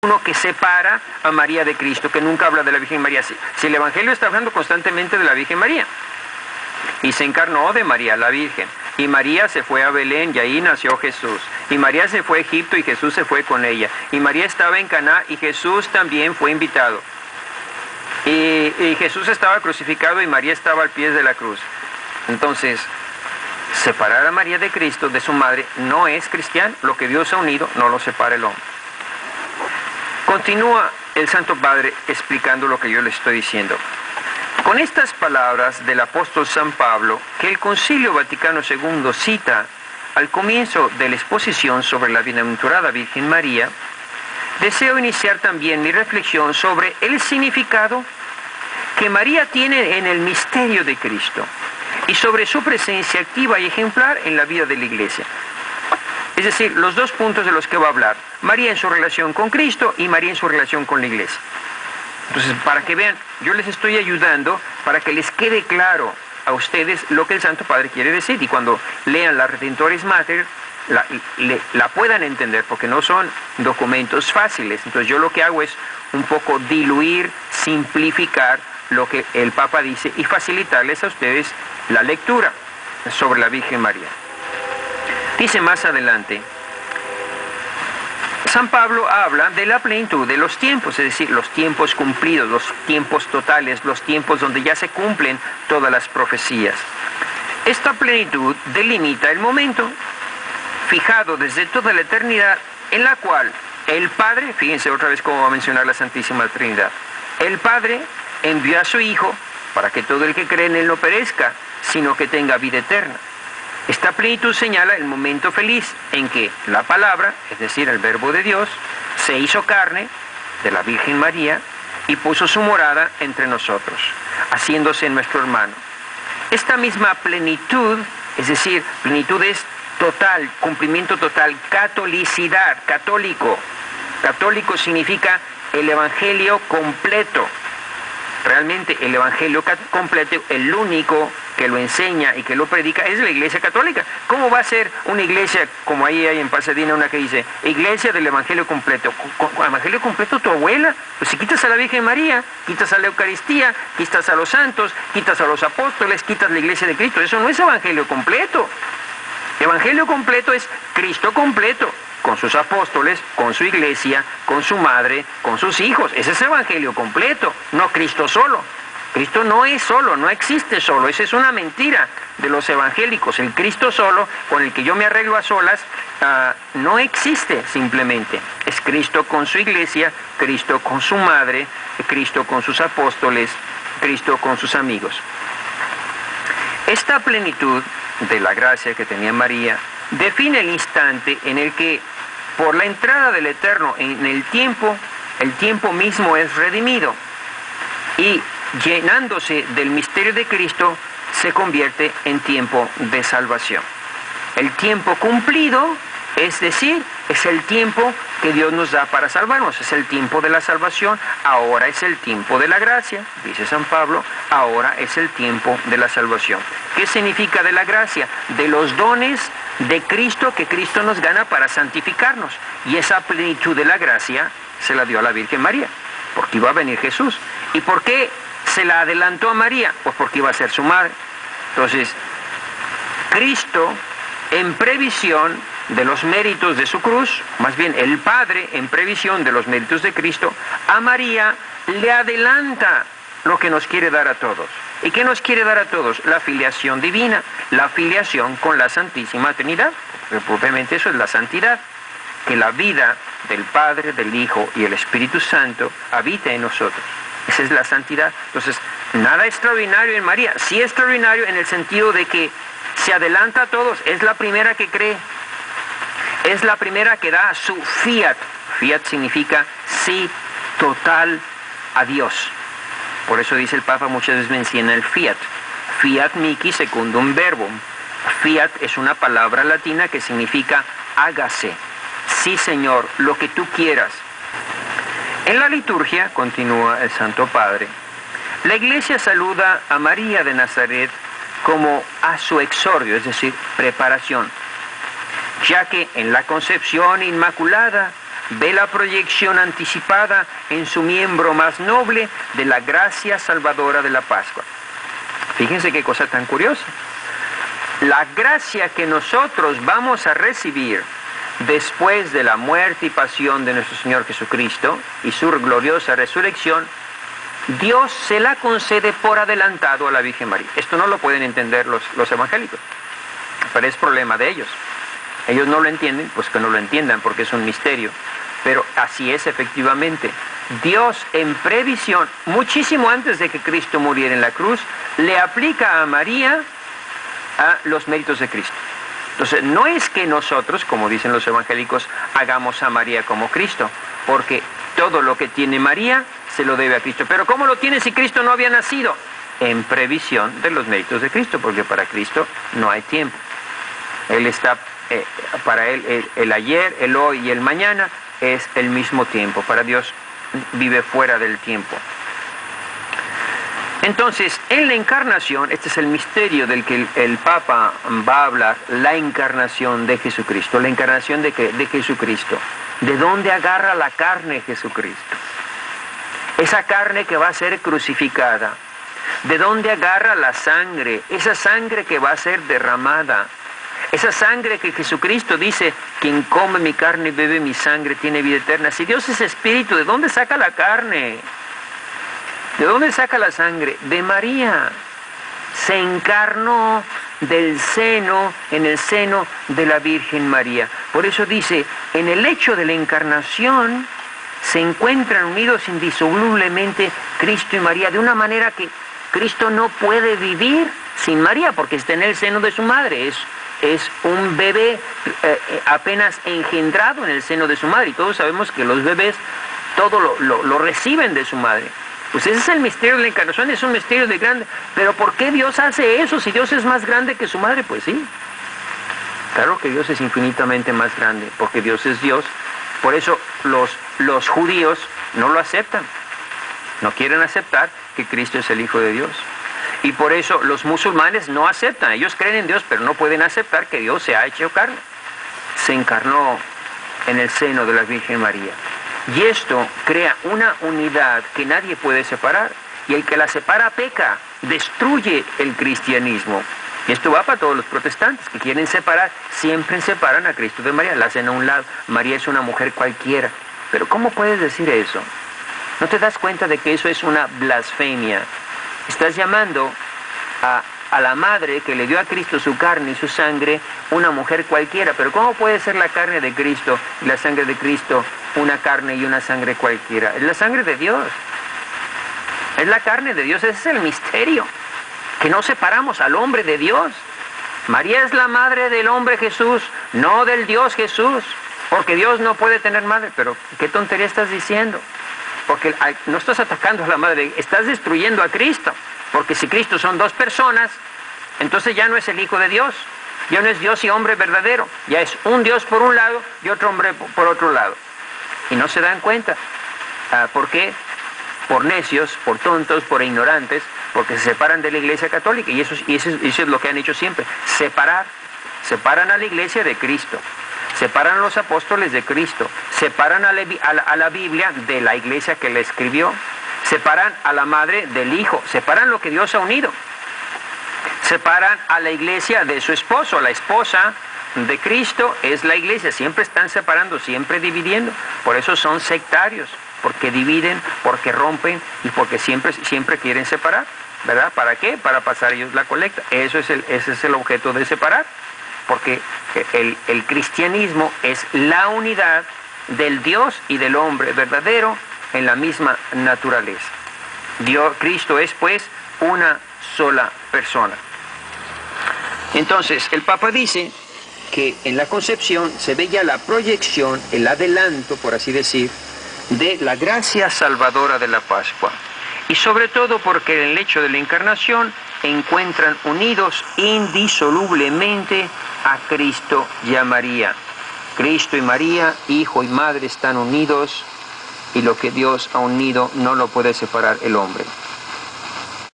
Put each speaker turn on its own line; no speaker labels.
uno que separa a María de Cristo, que nunca habla de la Virgen María. Si el Evangelio está hablando constantemente de la Virgen María. Y se encarnó de María la Virgen. Y María se fue a Belén y ahí nació Jesús. Y María se fue a Egipto y Jesús se fue con ella. Y María estaba en Caná y Jesús también fue invitado. Y Jesús estaba crucificado y María estaba al pie de la cruz. Entonces, separar a María de Cristo, de su madre, no es cristiano. Lo que Dios ha unido no lo separa el hombre. Continúa el Santo Padre explicando lo que yo le estoy diciendo. Con estas palabras del apóstol San Pablo, que el Concilio Vaticano II cita al comienzo de la exposición sobre la bienaventurada Virgen María, deseo iniciar también mi reflexión sobre el significado que María tiene en el misterio de Cristo y sobre su presencia activa y ejemplar en la vida de la Iglesia. Es decir, los dos puntos de los que va a hablar, María en su relación con Cristo y María en su relación con la Iglesia. Entonces, para que vean, yo les estoy ayudando para que les quede claro a ustedes lo que el Santo Padre quiere decir, y cuando lean la Redemptoris Mater la puedan entender, porque no son documentos fáciles. Entonces yo lo que hago es un poco diluir, simplificar lo que el Papa dice y facilitarles a ustedes la lectura sobre la Virgen María. Dice más adelante, San Pablo habla de la plenitud de los tiempos, es decir, los tiempos cumplidos, los tiempos totales, los tiempos donde ya se cumplen todas las profecías. Esta plenitud delimita el momento fijado desde toda la eternidad en la cual el Padre, fíjense otra vez cómo va a mencionar la Santísima Trinidad, el Padre envió a su Hijo para que todo el que cree en Él no perezca, sino que tenga vida eterna. Esta plenitud señala el momento feliz en que la palabra, es decir, el Verbo de Dios, se hizo carne de la Virgen María y puso su morada entre nosotros, haciéndose nuestro hermano. Esta misma plenitud, es decir, plenitud es total, cumplimiento total, catolicidad, católico. Católico significa el Evangelio completo. Realmente el Evangelio completo, el único que lo enseña y que lo predica es la Iglesia Católica. ¿Cómo va a ser una iglesia, como ahí hay en Pasadena una que dice, Iglesia del Evangelio completo? ¿Evangelio completo tu abuela? Pues si quitas a la Virgen María, quitas a la Eucaristía, quitas a los santos, quitas a los apóstoles, quitas la Iglesia de Cristo, eso no es Evangelio completo. Evangelio completo es Cristo completo, con sus apóstoles, con su iglesia, con su madre, con sus hijos. Ese es Evangelio completo, no Cristo solo. Cristo no es solo, no existe solo. Esa es una mentira de los evangélicos. El Cristo solo, con el que yo me arreglo a solas, no existe simplemente. Es Cristo con su iglesia, Cristo con su madre, Cristo con sus apóstoles, Cristo con sus amigos. Esta plenitud de la gracia que tenía María define el instante en el que, por la entrada del Eterno en el tiempo mismo es redimido y, llenándose del misterio de Cristo, se convierte en tiempo de salvación. El tiempo cumplido, es decir, es el tiempo que Dios nos da para salvarnos, es el tiempo de la salvación. Ahora es el tiempo de la gracia, dice San Pablo, ahora es el tiempo de la salvación. ¿Qué significa de la gracia? De los dones de Cristo que Cristo nos gana para santificarnos. Y esa plenitud de la gracia se la dio a la Virgen María, porque iba a venir Jesús. ¿Y por qué se la adelantó a María? Pues porque iba a ser su madre. Entonces, Cristo, en previsión de los méritos de su cruz, más bien el Padre, en previsión de los méritos de Cristo, a María le adelanta lo que nos quiere dar a todos. ¿Y qué nos quiere dar a todos? La filiación divina, la filiación con la Santísima Trinidad, porque propiamente eso es la santidad, que la vida del Padre, del Hijo y el Espíritu Santo habite en nosotros. Esa es la santidad. Entonces, nada extraordinario en María, sí extraordinario en el sentido de que se adelanta a todos, es la primera que cree, es la primera que da su fiat. Fiat significa sí total a Dios. Por eso dice el Papa, muchas veces menciona el fiat. Fiat mihi secundum verbum. Fiat es una palabra latina que significa hágase. Sí, Señor, lo que tú quieras. En la liturgia, continúa el Santo Padre, la Iglesia saluda a María de Nazaret como a su exordio, es decir, preparación, ya que en la concepción inmaculada ve la proyección anticipada en su miembro más noble de la gracia salvadora de la Pascua. Fíjense qué cosa tan curiosa. La gracia que nosotros vamos a recibir después de la muerte y pasión de nuestro Señor Jesucristo y su gloriosa resurrección, Dios se la concede por adelantado a la Virgen María. Esto no lo pueden entender los evangélicos, pero es problema de ellos. Ellos no lo entienden, pues que no lo entiendan, porque es un misterio. Pero así es efectivamente. Dios, en previsión, muchísimo antes de que Cristo muriera en la cruz, le aplica a María a los méritos de Cristo. Entonces, no es que nosotros, como dicen los evangélicos, hagamos a María como Cristo, porque todo lo que tiene María se lo debe a Cristo. Pero ¿cómo lo tiene si Cristo no había nacido? En previsión de los méritos de Cristo, porque para Cristo no hay tiempo. Él está, para Él, el ayer, el hoy y el mañana es el mismo tiempo. Para Dios vive fuera del tiempo. Entonces, en la encarnación, este es el misterio del que el Papa va a hablar, la encarnación de Jesucristo. La encarnación de Jesucristo. ¿De dónde agarra la carne Jesucristo? Esa carne que va a ser crucificada. ¿De dónde agarra la sangre? Esa sangre que va a ser derramada. Esa sangre que Jesucristo dice, quien come mi carne y bebe mi sangre tiene vida eterna. Si Dios es espíritu, ¿de dónde saca la carne? ¿De dónde saca la sangre? De María. Se encarnó en el seno de la Virgen María. Por eso dice, en el hecho de la encarnación se encuentran unidos indisolublemente Cristo y María, de una manera que Cristo no puede vivir sin María, porque está en el seno de su madre. Es un bebé apenas engendrado en el seno de su madre, y todos sabemos que los bebés todo lo reciben de su madre. Pues ese es el misterio de la encarnación, es un misterio de grande. Pero ¿por qué Dios hace eso si Dios es más grande que su madre? Pues sí, claro que Dios es infinitamente más grande, porque Dios es Dios. Por eso los judíos no lo aceptan, no quieren aceptar que Cristo es el Hijo de Dios. Y por eso los musulmanes no aceptan, ellos creen en Dios, pero no pueden aceptar que Dios se ha hecho carne. Se encarnó en el seno de la Virgen María. Y esto crea una unidad que nadie puede separar. Y el que la separa peca, destruye el cristianismo. Y esto va para todos los protestantes que quieren separar, siempre separan a Cristo de María, la hacen a un lado. María es una mujer cualquiera. Pero ¿cómo puedes decir eso? ¿No te das cuenta de que eso es una blasfemia? Estás llamando a la madre que le dio a Cristo su carne y su sangre una mujer cualquiera. Pero ¿cómo puede ser la carne de Cristo y la sangre de Cristo una carne y una sangre cualquiera? Es la sangre de Dios. Es la carne de Dios. Ese es el misterio. Que no separamos al hombre de Dios. María es la madre del hombre Jesús, no del Dios Jesús. Porque Dios no puede tener madre. Pero ¿qué tontería estás diciendo? Porque no estás atacando a la madre, estás destruyendo a Cristo. Porque si Cristo son dos personas, entonces ya no es el Hijo de Dios. Ya no es Dios y hombre verdadero. Ya es un Dios por un lado y otro hombre por otro lado. Y no se dan cuenta. ¿Por qué? Por necios, por tontos, por ignorantes, porque se separan de la Iglesia Católica. Y eso es lo que han hecho siempre. Separan a la Iglesia de Cristo. Separan a los apóstoles de Cristo. Separan a la Biblia de la Iglesia que la escribió. Separan a la madre del Hijo. Separan lo que Dios ha unido. Separan a la Iglesia de su esposo. La esposa de Cristo es la Iglesia. Siempre están separando, siempre dividiendo. Por eso son sectarios. Porque dividen, porque rompen y porque siempre quieren separar. ¿Verdad? ¿Para qué? Para pasar ellos la colecta. Ese es el objeto de separar. Porque el cristianismo es la unidad del Dios y del hombre verdadero en la misma naturaleza. Cristo es pues una sola persona. Entonces, el Papa dice que en la concepción se ve ya la proyección, el adelanto, por así decir, de la gracia salvadora de la Pascua. Y sobre todo porque en el hecho de la encarnación encuentran unidos indisolublemente a Cristo y a María. Cristo y María, hijo y madre, están unidos, y lo que Dios ha unido no lo puede separar el hombre.